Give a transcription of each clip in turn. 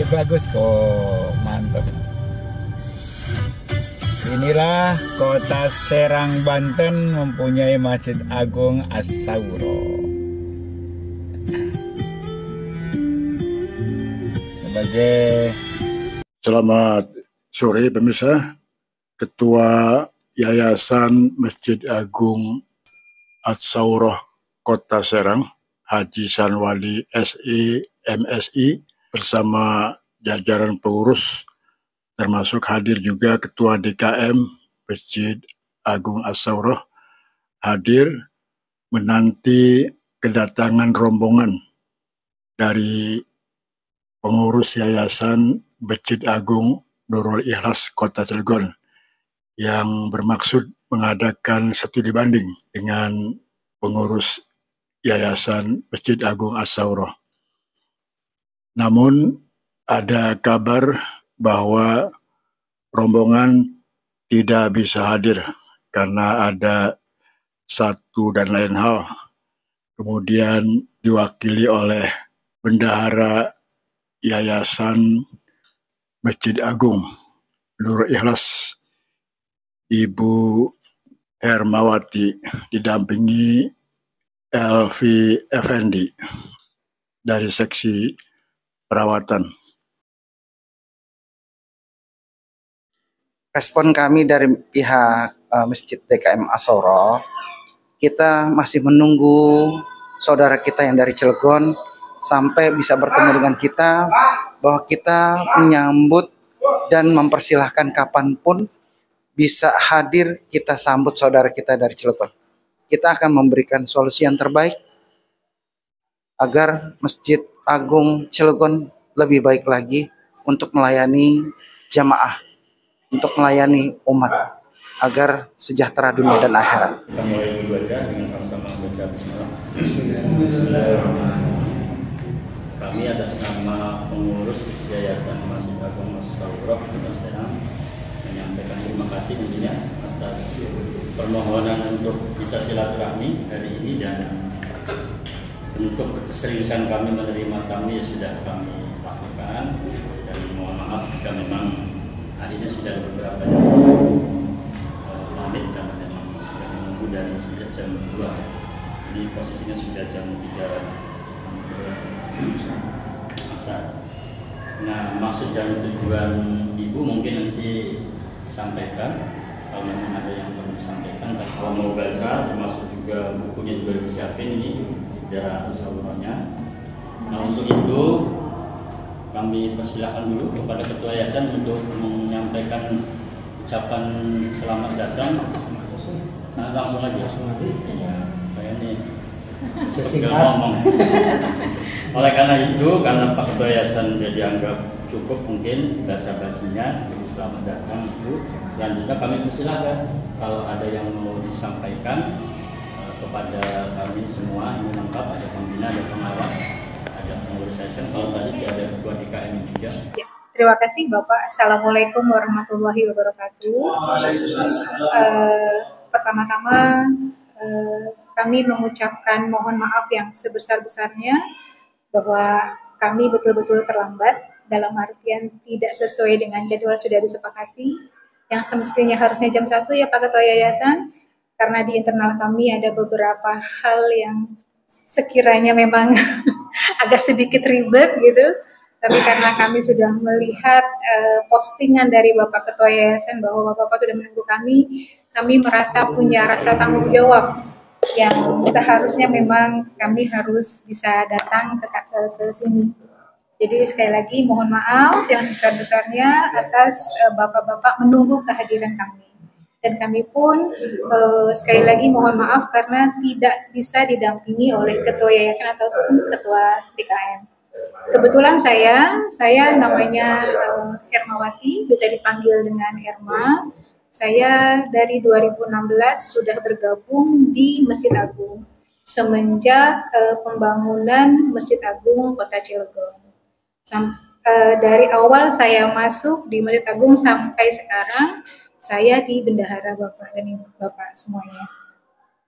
bagus kok, mantap. Inilah kota Serang, Banten mempunyai Masjid Agung As-Sauro. Selamat sore pemirsa. Ketua Yayasan Masjid Agung As-Sauro Kota Serang, Haji Sanwali SI MSI bersama jajaran pengurus, termasuk hadir juga Ketua DKM Masjid Agung As-Sauro, hadir menanti kedatangan rombongan dari pengurus Yayasan Masjid Agung Nurul Ikhlas Kota Cilegon yang bermaksud mengadakan studi banding dengan pengurus Yayasan Masjid Agung As-Sauro. Namun ada kabar bahwa rombongan tidak bisa hadir karena ada satu dan lain hal. Kemudian diwakili oleh Bendahara Yayasan Masjid Agung Nurul Ikhlas, Ibu Hermawati, didampingi Elvi Effendi dari seksi perawatan. Respon kami dari pihak Masjid DKM As-Sauro, kita masih menunggu saudara kita yang dari Cilegon sampai bisa bertemu dengan kita, bahwa kita menyambut dan mempersilahkan kapanpun bisa hadir, kita sambut saudara kita dari Cilegon. Kita akan memberikan solusi yang terbaik agar Masjid Agung Cilegon lebih baik lagi untuk melayani jamaah, untuk melayani umat, agar sejahtera dunia dan akhirat. Kita mulai ibadah dengan sama-sama membaca Bismillah. Kami atas nama pengurus Yayasan Masjid Agung As-Sauro Kota Serang menyampaikan terima kasih tentunya atas permohonan untuk bisa silaturahmi hari ini, dan untuk keseriusan kami menerima kami sudah kami lakukan, dan mohon maaf jika memang akhirnya sudah beberapa yang pamit karena memang sudah menunggu dari sejak jam 2. Ini posisinya sudah jam 3 masa. Nah, maksud dan tujuan Ibu mungkin nanti sampaikan kalau memang ada yang perlu disampaikan. Kalau mau baca, termasuk juga bukunya juga disiapin ini sejarah As-Sauronya. Nah, untuk itu kami persilahkan dulu kepada Ketua Yayasan untuk menyampaikan ucapan selamat datang. Nah, langsung aja. Saya ini ngomong. Oleh karena itu, karena Pak Ketua Yayasan sudah dianggap cukup mungkin basa-basinya, jadi selamat datang Ibu. Selanjutnya kami persilahkan kalau ada yang mau disampaikan kepada kami semua. Ini lengkap, ada pembina, ada pengawas, ada pengurus yayasan. Kalau tadi sih ada Ketua DKM juga. Ya, terima kasih Bapak. Assalamualaikum warahmatullahi wabarakatuh. Pertama-tama kami mengucapkan mohon maaf yang sebesar-besarnya bahwa kami betul-betul terlambat, dalam artian tidak sesuai dengan jadwal sudah disepakati, yang semestinya harusnya jam 1 ya Pak Ketua Yayasan, karena di internal kami ada beberapa hal yang sekiranya memang agak sedikit ribet gitu, tapi karena kami sudah melihat postingan dari Bapak Ketua Yayasan bahwa Bapak sudah menunggu kami merasa punya rasa tanggung jawab yang seharusnya memang kami harus bisa datang ke sini. Jadi sekali lagi mohon maaf yang sebesar-besarnya atas Bapak-Bapak menunggu kehadiran kami. Dan kami pun sekali lagi mohon maaf karena tidak bisa didampingi oleh Ketua Yayasan ataupun Ketua DKM. Kebetulan saya namanya Hermawati, bisa dipanggil dengan Herma. Saya dari 2016 sudah bergabung di Masjid Agung semenjak pembangunan Masjid Agung Kota Cilegon. Dari awal saya masuk di Masjid Agung sampai sekarang, saya di bendahara Bapak dan Ibu Bapak semuanya.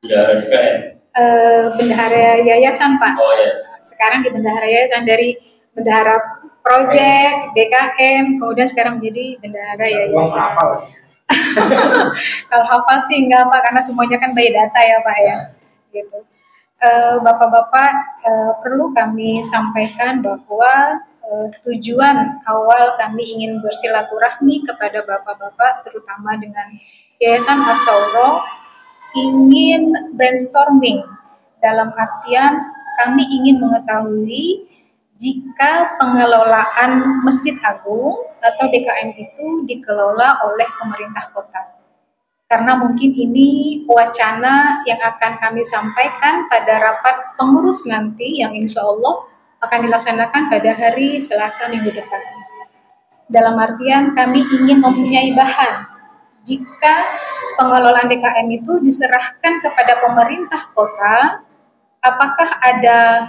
Bendahara DKM? Bendahara Yayasan Pak. Oh, yes. Sekarang di bendahara Yayasan, dari bendahara project, DKM, kemudian sekarang menjadi bendahara yayasan. Kalau hafal sih enggak Pak, karena semuanya kan by data ya Pak ya. Gitu. Bapak-bapak, perlu kami sampaikan bahwa tujuan awal kami ingin bersilaturahmi kepada bapak-bapak, terutama dengan Yayasan Atsauro, ingin brainstorming, dalam artian kami ingin mengetahui jika pengelolaan Masjid Agung atau DKM itu dikelola oleh pemerintah kota. Karena mungkin ini wacana yang akan kami sampaikan pada rapat pengurus nanti yang insya Allah akan dilaksanakan pada hari Selasa minggu depan. Dalam artian kami ingin mempunyai bahan jika pengelolaan DKM itu diserahkan kepada pemerintah kota, apakah ada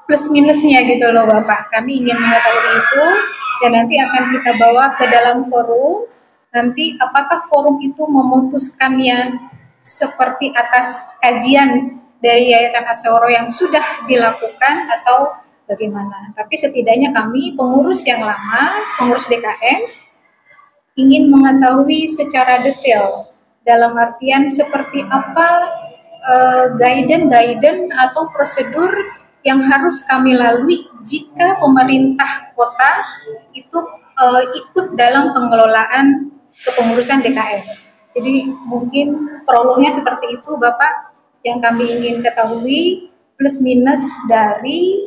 plus minusnya gitu loh Bapak. Kami ingin mengetahui itu dan nanti akan kita bawa ke dalam forum. Nanti apakah forum itu memutuskannya seperti atas kajian dari Yayasan Atsauro yang sudah dilakukan atau bagaimana. Tapi setidaknya kami pengurus yang lama, pengurus DKM, ingin mengetahui secara detail dalam artian seperti apa guidance atau prosedur yang harus kami lalui jika pemerintah kota itu ikut dalam pengelolaan kepengurusan DKM. Jadi mungkin prolognya seperti itu Bapak yang kami ingin ketahui, plus minus dari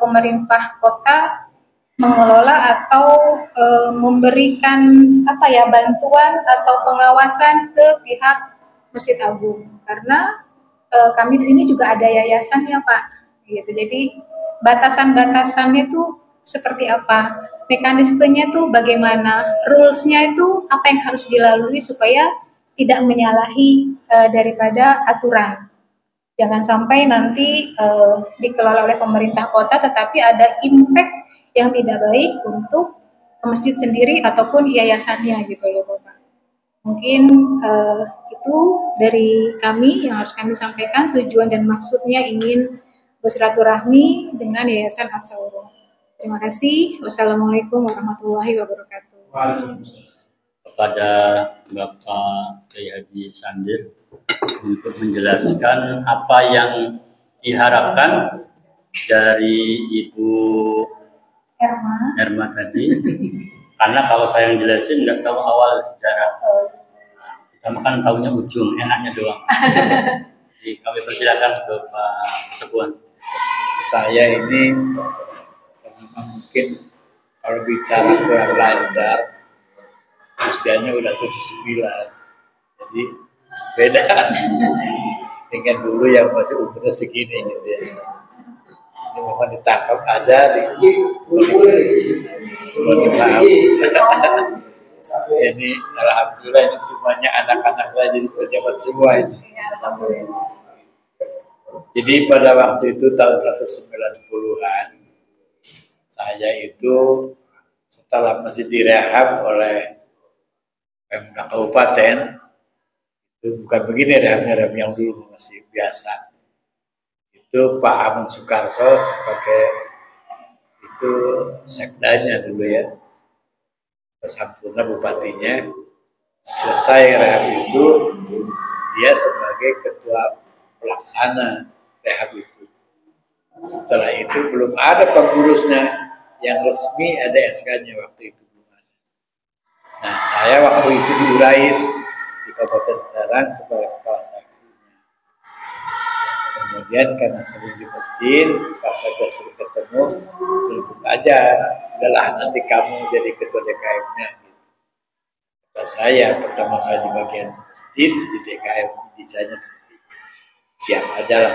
pemerintah kota mengelola atau memberikan bantuan atau pengawasan ke pihak Masjid Agung. Karena kami di sini juga ada yayasan ya Pak, gitu. Jadi batasan-batasannya itu seperti apa? Mekanismenya itu bagaimana, rules-nya itu apa yang harus dilalui supaya tidak menyalahi daripada aturan. Jangan sampai nanti dikelola oleh pemerintah kota tetapi ada impact yang tidak baik untuk masjid sendiri ataupun yayasannya gitu loh Bapak. Mungkin itu dari kami yang harus kami sampaikan, tujuan dan maksudnya ingin bersilaturahmi dengan Yayasan Atsauro. Terima kasih. Wassalamualaikum warahmatullahi wabarakatuh. Kepada Bapak Kiai Haji Sandir untuk menjelaskan apa yang diharapkan dari Ibu Erma tadi. Karena kalau saya yang jelasin nggak tahu awal sejarah. Kita makan tahunya ujung, enaknya doang. Jadi kami persilakan ke Pak Sepuan. Saya ini mungkin kalau bicara kurang lancar, usianya udah 79, jadi beda dengan dulu yang masih umurnya segini gitu ya. Ini memang ditangkap aja ini alhamdulillah ini semuanya anak-anak saya jadi pejabat semua ini. Jadi pada waktu itu tahun 1990-an saya itu setelah masih direhab oleh Pemda Kabupaten, itu bukan begini rehab yang dulu masih biasa. Itu Pak Aman Sukarso sebagai itu sekdanya dulu ya, Sampurna bupatinya. Selesai rehab itu dia sebagai ketua pelaksana rehab itu. Setelah itu belum ada pengurusnya yang resmi, ada SK-nya waktu itu belum ada. Nah saya waktu itu di Urais di Kabupaten Serang sebagai kepala saksinya. Kemudian karena sering di masjid, pas saya sering ketemu, berikut aja, udahlah nanti kamu jadi ketua DKM-nya. Gitu. Kata saya, pertama saya di bagian masjid, di DKM, desainnya di masjid. Siap aja lah,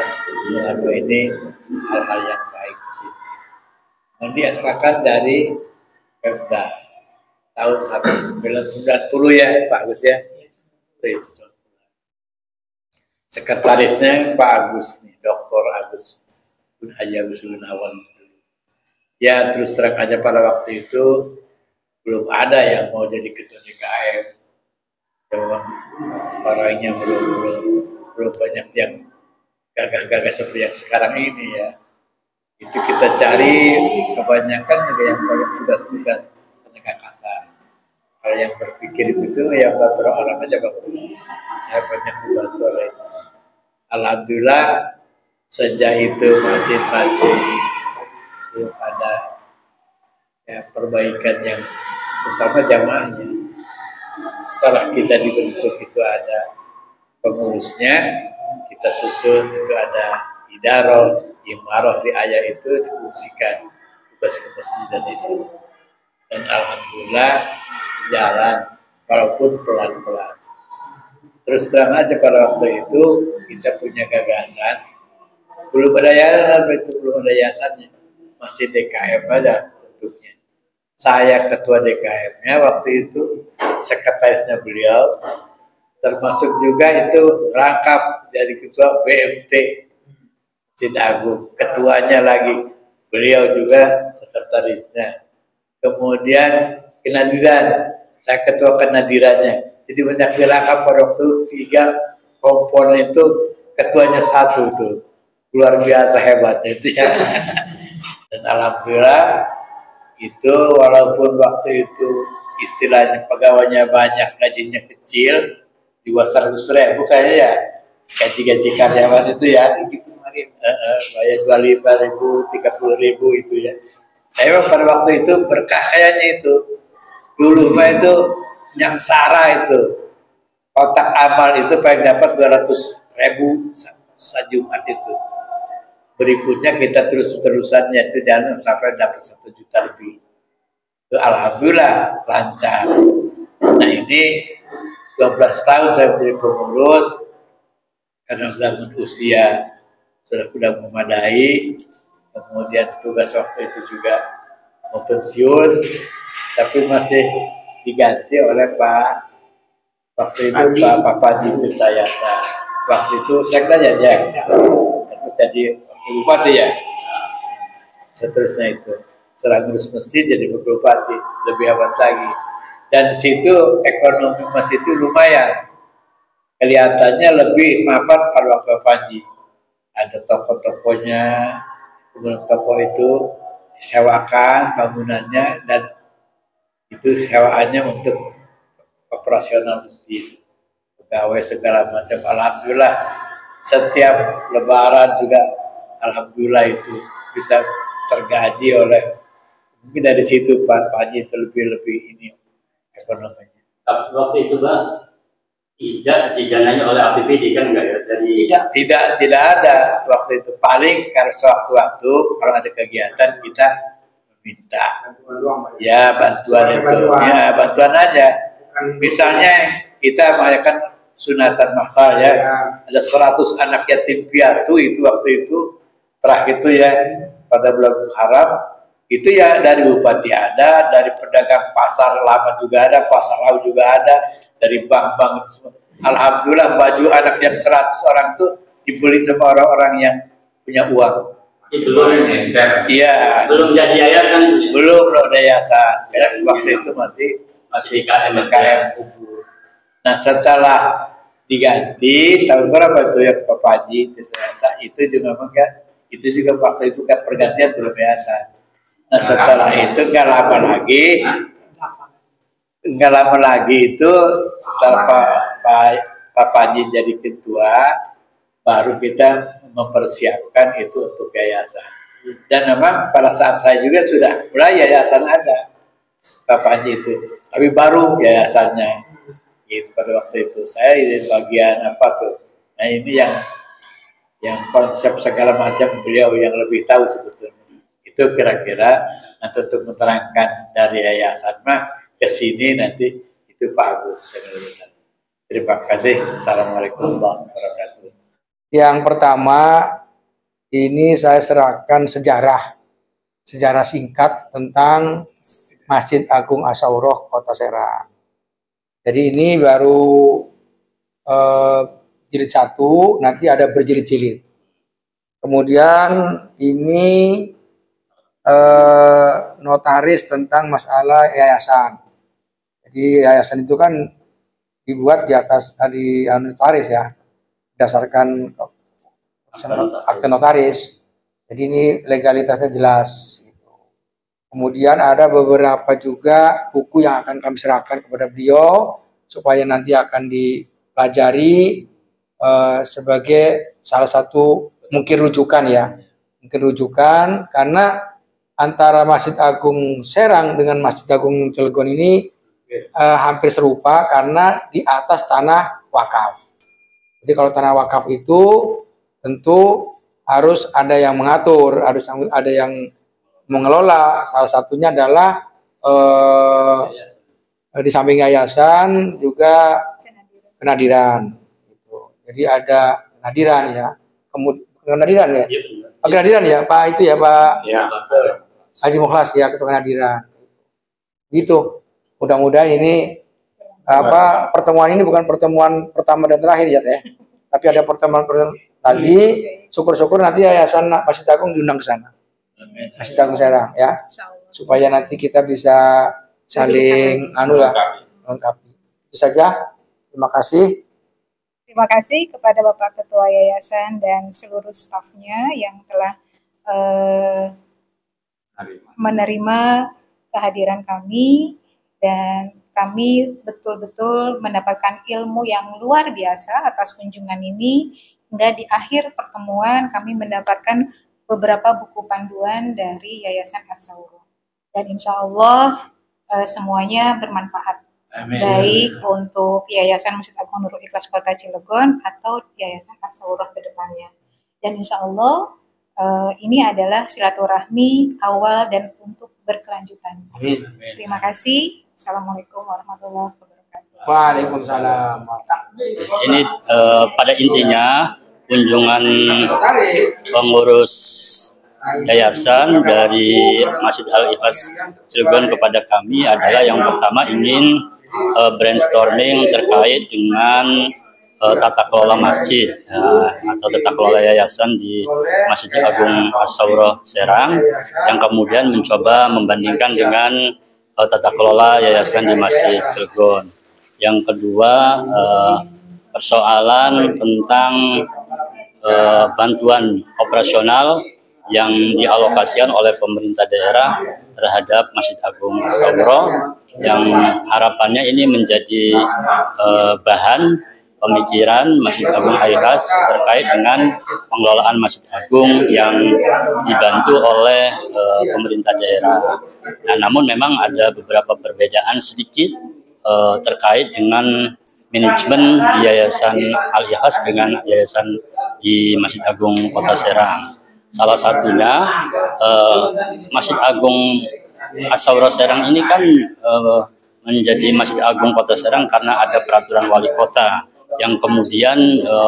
lalu ini hal-hal yang baik di sini. Dan diasalkan dari Pemda tahun 1990 ya Pak Agus ya. Itu. Sekretarisnya Pak Agus nih, Dr. Agus Haji Agus Gunawan. Ya terus terang aja pada waktu itu belum ada yang mau jadi ketua DKM. Memang orangnya belum banyak yang gagah-gagah seperti yang sekarang ini ya. Itu kita cari kebanyakan juga yang banyak tugas-tugas tenaga kasar. Kalau yang berpikir itu ya beberapa orang aja Bang. Saya banyak dibantu oleh alhamdulillah sejak itu masjid-masjid belum ada ya, perbaikan yang bersama jamaahnya. Setelah kita dibentuk itu ada pengurusnya, kita susun itu ada idaroh, imaroh, riayah itu difungsikan tugas kemasjidan itu. Dan alhamdulillah jalan walaupun pelan-pelan. Terus terang aja pada waktu itu kita punya gagasan, belum ada yayasan, itu belum ada yayasannya, masih DKM aja bentuknya. Saya ketua DKM-nya waktu itu, sekretarisnya beliau, termasuk juga itu rangkap jadi ketua BMT Masjid Agung, ketuanya lagi beliau juga sekretarisnya. Kemudian kenadiran, saya ketua kenadirannya. Jadi banyak dirangkap pada waktu 3 komponen itu, ketuanya 1 tuh, luar biasa hebatnya itu ya. Dan alhamdulillah itu walaupun waktu itu istilahnya pegawainya banyak, gajinya kecil, di bawah 100.000 kayaknya ya, gaji-gaji karyawan itu ya, bayar 25.000, 30.000 itu ya. Tapi pada waktu itu berkah kayaknya itu. Dulu mah itu yang Sarah itu, kotak amal itu paling dapat 200.000 sejumat itu. Berikutnya kita terus-terusannya itu jangan sampai dapat 1 juta lebih. Itu alhamdulillah lancar. Nah ini 12 tahun saya menjadi pengurus karena zaman usia sudah memadai. Kemudian tugas waktu itu juga mau pensiun, tapi masih diganti oleh waktu itu Pak Panji Tirtayasa. Waktu itu saya belajar ya, terus jadi bupati ya. Seterusnya itu setelah ngurus masjid jadi bupati, lebih hebat lagi. Dan di situ ekonomi masjid itu lumayan, kelihatannya lebih mapan pada waktu Panji. Ada toko-tokonya, kemudian toko itu disewakan bangunannya dan itu sewaannya untuk operasional masjid, pegawai segala macam. Alhamdulillah setiap lebaran juga alhamdulillah itu bisa tergaji oleh, mungkin dari situ Pak Panji itu lebih ini ekonominya. Waktu itu Pak tidak didanai oleh APBD kan enggak ya? Dari tidak ada waktu itu. Paling kalau sewaktu-waktu kalau ada kegiatan kita minta ya bantuan itu, ya bantuan aja. Misalnya kita merayakan sunatan massal ya, ada 100 anak yatim piatu itu waktu itu terakhir itu ya pada bulan Muharram itu ya, dari bupati ada, dari pedagang pasar lama juga ada, pasar laut juga ada, dari bank-bank itu semua. Alhamdulillah baju anak yang 100 orang tuh dibeli sama orang-orang yang punya uang. Iya. Belum jadi yayasan. Belum ada yayasan. Karena waktu itu masih KM kubur. Nah setelah diganti tahun berapa itu yang Pak Panji Tirtayasa itu juga enggak, itu juga waktu itu kan pergantian belum yayasan. Nah setelah itu nggak lama lagi itu setelah Pak Panji jadi ketua, baru kita mempersiapkan itu untuk yayasan. Dan memang pada saat saya juga sudah mulai yayasan ada Pak Panji itu, tapi baru yayasannya. Gitu pada waktu itu saya di bagian apa tuh. Nah ini yang konsep segala macam beliau yang lebih tahu sebetulnya. Itu kira-kira nanti untuk menerangkan dari yayasan mah ke sini nanti itu Pak Agus. Terima kasih. Assalamualaikum warahmatullahi wabarakatuh. Yang pertama ini saya serahkan sejarah singkat tentang Masjid Agung Asaurah Kota Serang. Jadi ini baru jilid 1, nanti ada berjilid-jilid. Kemudian ini notaris tentang masalah yayasan. Jadi yayasan itu kan dibuat di atas di notaris ya, berdasarkan akte notaris. Jadi ini legalitasnya jelas. Kemudian ada beberapa juga buku yang akan kami serahkan kepada beliau supaya nanti akan dipelajari sebagai salah satu mungkin rujukan ya. Mungkin rujukan karena antara Masjid Agung Serang dengan Masjid Agung Cilegon ini hampir serupa karena di atas tanah wakaf. Jadi kalau tanah wakaf itu tentu harus ada yang mengatur, harus ada yang mengelola. Salah satunya adalah di samping yayasan juga Kenadiran. Jadi ada Kenadiran ya, kemudian Kenadiran ya, Kenadiran ya Pak itu ya Pak Haji Mukhlas ya Ketua Kenadiran. Gitu. Mudah-mudahan ini pertemuan ini bukan pertemuan pertama dan terakhir ya Teh, tapi ada pertemuan lagi. Syukur-syukur nanti Yayasan Masjid Agung diundang ke sana. Masjid Agung Serang ya, supaya nanti kita bisa saling melengkapi. Itu saja. Terima kasih. Terima kasih kepada Bapak Ketua Yayasan dan seluruh stafnya yang telah menerima kehadiran kami, dan kami betul-betul mendapatkan ilmu yang luar biasa atas kunjungan ini, hingga di akhir pertemuan kami mendapatkan beberapa buku panduan dari Yayasan At-Sawroh. Dan insya Allah semuanya bermanfaat. Amin. Baik untuk Yayasan Masjid Agung Nurul Ikhlas Kota Cilegon atau Yayasan At-Sawroh ke depannya. Dan insya Allah ini adalah silaturahmi awal dan untuk berkelanjutan. Amin. Terima kasih. Assalamualaikum warahmatullahi wabarakatuh. Waalaikumsalam. Ini pada intinya kunjungan pengurus yayasan dari Masjid Al-Ikhlas Cilegon kepada kami adalah yang pertama ingin brainstorming terkait dengan tata kelola masjid atau tata kelola yayasan di Masjid Agung As-Sawroh Serang, yang kemudian mencoba membandingkan dengan tata kelola yayasan di Masjid Cilegon. Yang kedua persoalan tentang bantuan operasional yang dialokasikan oleh pemerintah daerah terhadap Masjid Agung As-Sawroh, yang harapannya ini menjadi bahan pemikiran Masjid Agung Al-Ikhlas terkait dengan pengelolaan Masjid Agung yang dibantu oleh pemerintah daerah. Nah, namun memang ada beberapa perbedaan sedikit terkait dengan manajemen di Yayasan Al-Ikhlas dengan yayasan di Masjid Agung Kota Serang. Salah satunya Masjid Agung As-Sawroh Serang ini kan menjadi Masjid Agung Kota Serang karena ada peraturan wali kota yang kemudian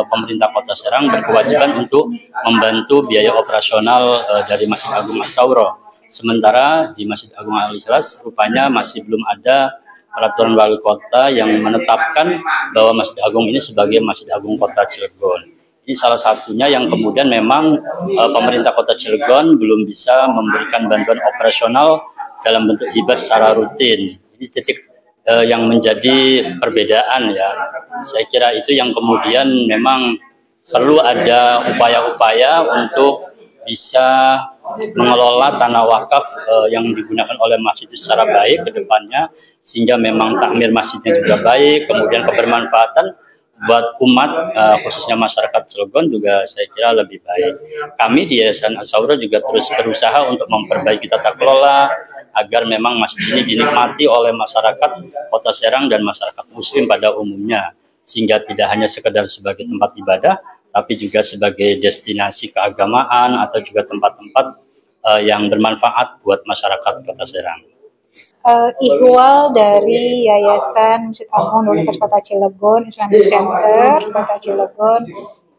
pemerintah Kota Serang berkewajiban untuk membantu biaya operasional dari Masjid Agung As-Sawroh. Sementara di Masjid Agung Al-Ikhlas rupanya masih belum ada peraturan wali kota yang menetapkan bahwa Masjid Agung ini sebagai Masjid Agung Kota Cilegon. Ini salah satunya yang kemudian memang pemerintah Kota Cilegon belum bisa memberikan bantuan operasional dalam bentuk hibah secara rutin. Ini titik yang menjadi perbedaan ya. Saya kira itu yang kemudian memang perlu ada upaya-upaya untuk bisa mengelola tanah wakaf yang digunakan oleh masjid itu secara baik ke depannya, sehingga memang takmir masjidnya juga baik, kemudian kebermanfaatan buat umat khususnya masyarakat Cilegon juga saya kira lebih baik. Kami di Yayasan As-Sawroh juga terus berusaha untuk memperbaiki tata kelola agar memang masjid ini dinikmati oleh masyarakat Kota Serang dan masyarakat Muslim pada umumnya, sehingga tidak hanya sekedar sebagai tempat ibadah, tapi juga sebagai destinasi keagamaan atau juga tempat-tempat yang bermanfaat buat masyarakat Kota Serang. Ihwal dari Yayasan Masjid Agung Nurul Ikhlas Kota Cilegon, Islamic Center Kota Cilegon,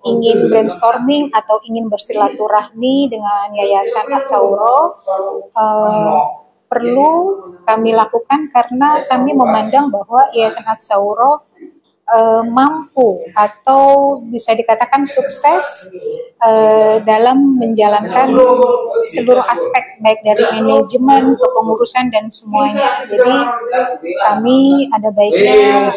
ingin brainstorming atau ingin bersilaturahmi dengan Yayasan At-Sawroh perlu kami lakukan karena kami memandang bahwa Yayasan At-Sawroh mampu atau bisa dikatakan sukses dalam menjalankan seluruh aspek baik dari manajemen, kepengurusan dan semuanya. Jadi kami ada baiknya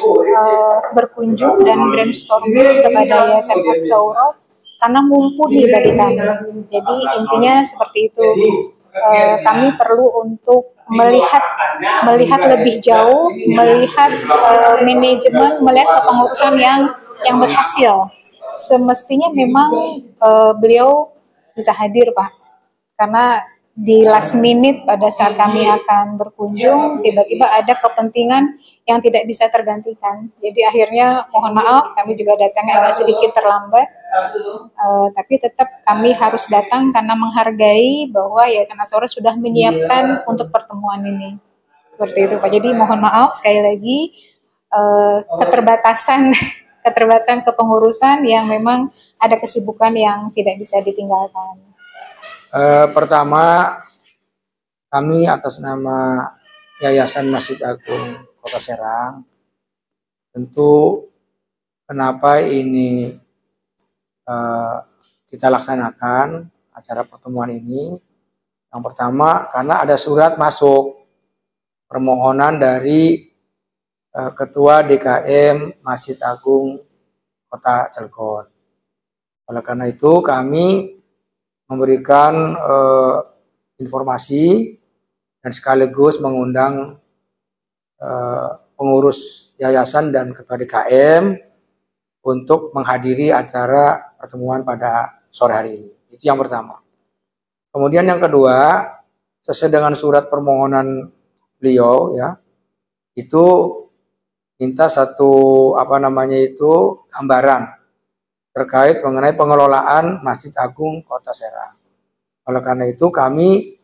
berkunjung dan brainstorming kepada Yayasan At-Sawroh karena mumpuni bagi kami. Jadi intinya seperti itu. Kami perlu untuk melihat lebih jauh, melihat manajemen, melihat kepengurusan yang berhasil. Semestinya memang beliau bisa hadir, Pak, karena di last minute pada saat kami akan berkunjung, tiba-tiba ada kepentingan yang tidak bisa tergantikan. Jadi akhirnya mohon maaf, kami juga datangnya agak sedikit terlambat, tapi tetap kami harus datang karena menghargai bahwa Yayasan Asoro sudah menyiapkan untuk pertemuan ini. Seperti itu, Pak. Jadi mohon maaf sekali lagi, keterbatasan kepengurusan yang memang ada kesibukan yang tidak bisa ditinggalkan. Pertama, kami atas nama Yayasan Masjid Agung Kota Serang, tentu kenapa ini kita laksanakan acara pertemuan ini. Yang pertama, karena ada surat masuk permohonan dari Ketua DKM Masjid Agung Kota Cilegon. Oleh karena itu kami memberikan informasi dan sekaligus mengundang pengurus yayasan dan ketua DKM untuk menghadiri acara pertemuan pada sore hari ini. Itu yang pertama. Kemudian yang kedua, sesuai dengan surat permohonan beliau, ya, itu minta satu gambaran terkait mengenai pengelolaan Masjid Agung Kota Serang. Oleh karena itu kami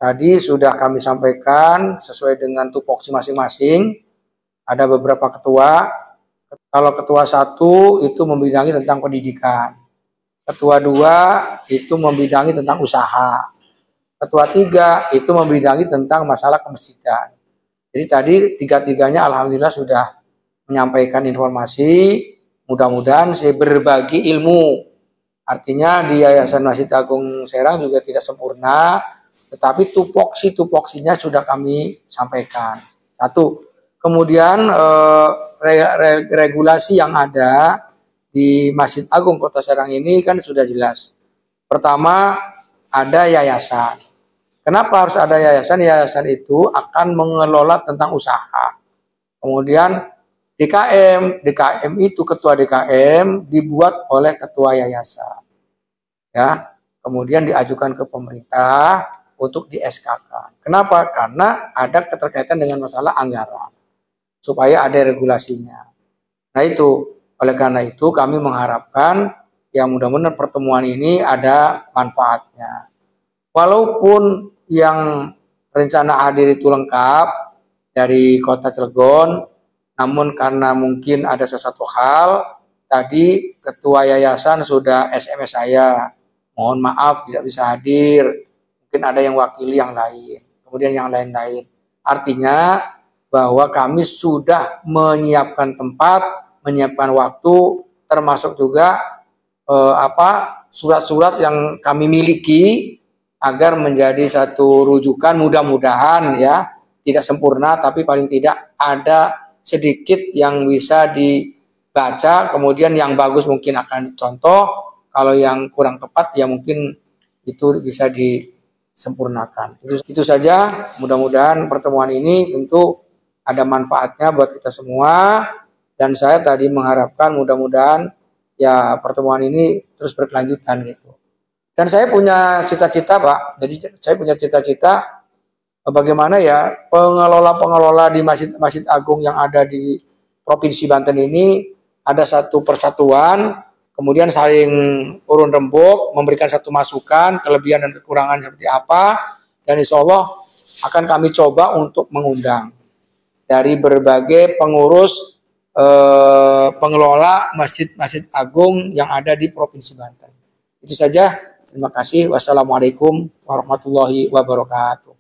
tadi sudah kami sampaikan sesuai dengan tupoksi masing-masing. Ada beberapa ketua. Kalau ketua 1 itu membidangi tentang pendidikan. Ketua 2 itu membidangi tentang usaha. Ketua 3 itu membidangi tentang masalah kemasjidan. Jadi tadi tiga-tiganya alhamdulillah sudah menyampaikan informasi. Mudah-mudahan saya berbagi ilmu. Artinya di Yayasan Masjid Agung Serang juga tidak sempurna, tetapi tupoksinya sudah kami sampaikan. Satu. Kemudian regulasi yang ada di Masjid Agung Kota Serang ini kan sudah jelas. Pertama, ada yayasan. Kenapa harus ada yayasan? Yayasan itu akan mengelola tentang usaha. Kemudian DKM itu ketua DKM dibuat oleh ketua yayasan, ya. Kemudian diajukan ke pemerintah untuk di SK-kan. Kenapa? Karena ada keterkaitan dengan masalah anggaran, supaya ada regulasinya. Nah itu, oleh karena itu kami mengharapkan yang mudah-mudahan pertemuan ini ada manfaatnya. Walaupun yang rencana hadir itu lengkap dari Kota Cilegon, namun karena mungkin ada sesuatu hal, tadi ketua yayasan sudah SMS saya, mohon maaf tidak bisa hadir, mungkin ada yang wakili yang lain, kemudian yang lain-lain. Artinya bahwa kami sudah menyiapkan tempat, menyiapkan waktu, termasuk juga surat-surat yang kami miliki agar menjadi satu rujukan, mudah-mudahan ya, tidak sempurna tapi paling tidak ada sedikit yang bisa dibaca, kemudian yang bagus mungkin akan dicontoh, kalau yang kurang tepat ya mungkin itu bisa disempurnakan. Itu saja, mudah-mudahan pertemuan ini tentu ada manfaatnya buat kita semua, dan saya tadi mengharapkan mudah-mudahan ya pertemuan ini terus berkelanjutan gitu. Dan saya punya cita-cita, Pak, jadi saya punya cita-cita bagaimana ya pengelola di Masjid Agung yang ada di Provinsi Banten ini ada satu persatuan, kemudian saling urun rembuk, memberikan satu masukan, kelebihan dan kekurangan seperti apa, dan insya Allah akan kami coba untuk mengundang dari berbagai pengurus pengelola Masjid Agung yang ada di Provinsi Banten. Itu saja, terima kasih. Wassalamualaikum warahmatullahi wabarakatuh.